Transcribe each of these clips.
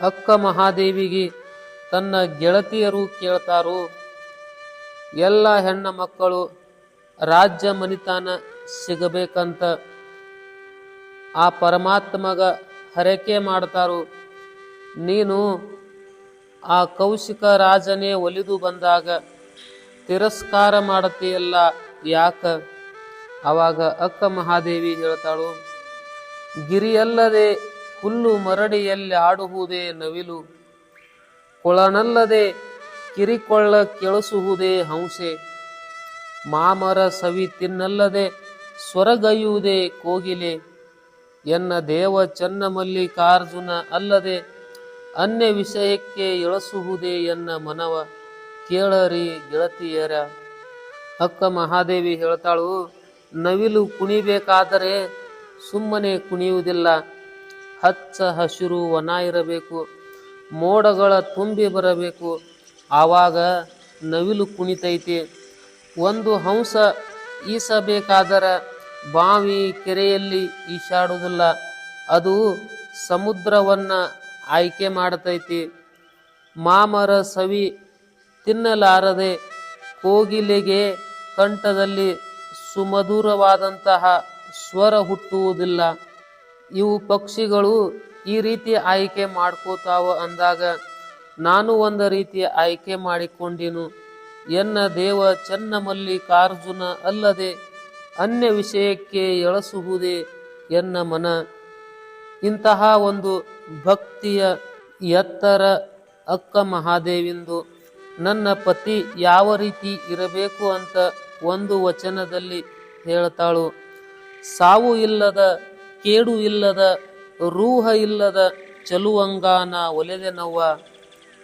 ಅಕ್ಕ ಮಹಾದೇವಿಗೆ ತನ್ನ ಗೆಳತಿಯರು ಕೇಳ್ತಾರು, ಎಲ್ಲ ಹೆಣ್ಣ ಮಕ್ಕಳು ರಾಜ್ಯ ಮನಿತಾನ ಸಿಗಬೇಕಂತ ಆ ಪರಮಾತ್ಮಗ ಹರಕೆ ಮಾಡ್ತಾರು. ನೀನು ಆ ಕೌಶಿಕ ರಾಜನೇ ಒಲಿದು ಬಂದಾಗ ತಿರಸ್ಕಾರ ಮಾಡತೀಯಲ್ಲ ಯಾಕ? ಆವಾಗ ಅಕ್ಕ ಮಹಾದೇವಿ ಹೇಳ್ತಾಳು, ಗಿರಿಯಲ್ಲದೆ ಹುಲ್ಲು ಮರಡಿಯಲ್ಲಿ ಆಡುವುದೇ ನವಿಲು, ಕೊಳನಲ್ಲದೆ ಕಿರಿಕೊಳ್ಳ ಕೆಳಸುವುದೇ ಹಂಸೆ, ಮಾಮರ ಸವಿ ತಿನ್ನಲ್ಲದೆ ಸ್ವರಗೈಯುವುದೇ ಕೋಗಿಲೆ, ಎನ್ನ ದೇವ ಚನ್ನ ಮಲ್ಲಿಕಾರ್ಜುನ ಅಲ್ಲದೆ ಅನ್ಯ ವಿಷಯಕ್ಕೆ ಎಳಸುವುದೇ ಎನ್ನ ಮನವ, ಕೇಳರಿ ಗೆಳತಿಯರ. ಅಕ್ಕ ಮಹಾದೇವಿ ಹೇಳ್ತಾಳು, ನವಿಲು ಕುಣಿಬೇಕಾದರೆ ಸುಮ್ಮನೆ ಕುಣಿಯುವುದಿಲ್ಲ, ಹಚ್ಚ ಹಸಿರು ವನ ಇರಬೇಕು, ಮೋಡಗಳ ತುಂಬಿ ಬರಬೇಕು, ಆವಾಗ ನವಿಲು ಕುಣಿತೈತಿ. ಒಂದು ಹಂಸ ಈಸಬೇಕಾದರ ಬಾವಿ ಕೆರೆಯಲ್ಲಿ ಈಶಾಡುವುದಿಲ್ಲ, ಅದು ಸಮುದ್ರವನ್ನ ಆಯ್ಕೆ ಮಾಡತೈತಿ. ಮಾಮರ ಸವಿ ತಿನ್ನಲಾರದೆ ಕೋಗಿಲೆಗೆ ಕಂಠದಲ್ಲಿ ಸುಮಧುರವಾದಂತಹ ಸ್ವರ ಹುಟ್ಟುವುದಿಲ್ಲ. ಇವು ಪಕ್ಷಿಗಳು ಈ ರೀತಿ ಆಯ್ಕೆ ಮಾಡ್ಕೋತಾವ ಅಂದಾಗ ನಾನು ಒಂದು ರೀತಿ ಆಯ್ಕೆ ಮಾಡಿಕೊಂಡಿನು, ಎನ್ನ ದೇವ ಚನ್ನ ಮಲ್ಲಿಕಾರ್ಜುನ ಅಲ್ಲದೆ ಅನ್ಯ ವಿಷಯಕ್ಕೆ ಎಳಸುವುದೇ ಎನ್ನ ಮನ. ಇಂತಹ ಒಂದು ಭಕ್ತಿಯ ಎತ್ತರ ಅಕ್ಕ ಮಹಾದೇವಿಂದು. ನನ್ನ ಪತಿ ಯಾವ ರೀತಿ ಇರಬೇಕು ಅಂತ ಒಂದು ವಚನದಲ್ಲಿ ಹೇಳ್ತಾಳು, ಸಾವು ಇಲ್ಲದ ಕೇಡು ಇಲ್ಲದ ರೂಹ ಇಲ್ಲದ ಚಲುವಂಗಾನ ಒಲೆದೆನವ್ವ,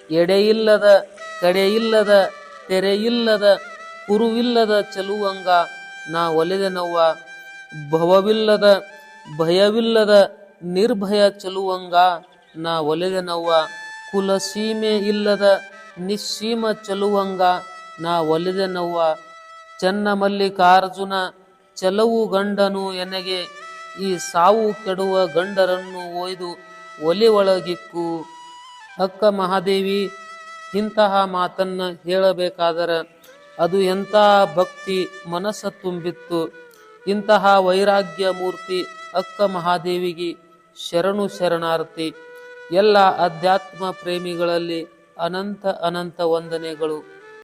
ಎಡೆಯಿಲ್ಲದ ಕಡೆಯಿಲ್ಲದ ತೆರೆಯಿಲ್ಲದ ಕುರುವಿಲ್ಲದ ಚಲುವಂಗ ನಾ ಒಲೆದೆನವ್ವ, ಭವವಿಲ್ಲದ ಭಯವಿಲ್ಲದ ನಿರ್ಭಯ ಚಲುವಂಗ ನಾ ಒಲೆದೆನವ್ವ, ಕುಲಸೀಮೆ ಇಲ್ಲದ ನಿಸ್ಸೀಮ ಚಲುವಂಗ ನಾ ಒಲೆದೆನವ್ವ, ಚನ್ನ ಮಲ್ಲಿಕಾರ್ಜುನ ಚಲವು ಗಂಡನು ಎನಗೆ, ಈ ಸಾವು ಕೆಡುವ ಗಂಡರನ್ನು ಒಯ್ದು ಒಲೆ ಒಳಗಿಕ್ಕು. ಅಕ್ಕ ಮಹಾದೇವಿ ಇಂತಹ ಮಾತನ್ನ ಹೇಳಬೇಕಾದರೆ ಅದು ಎಂಥ ಭಕ್ತಿ ಮನಸ್ಸ ತುಂಬಿತ್ತು. ಇಂತಹ ವೈರಾಗ್ಯ ಮೂರ್ತಿ ಅಕ್ಕ ಮಹಾದೇವಿಗೆ ಶರಣು ಶರಣಾರ್ಥಿ. ಎಲ್ಲ ಅಧ್ಯಾತ್ಮ ಪ್ರೇಮಿಗಳಲ್ಲಿ ಅನಂತ ಅನಂತ ವಂದನೆಗಳು.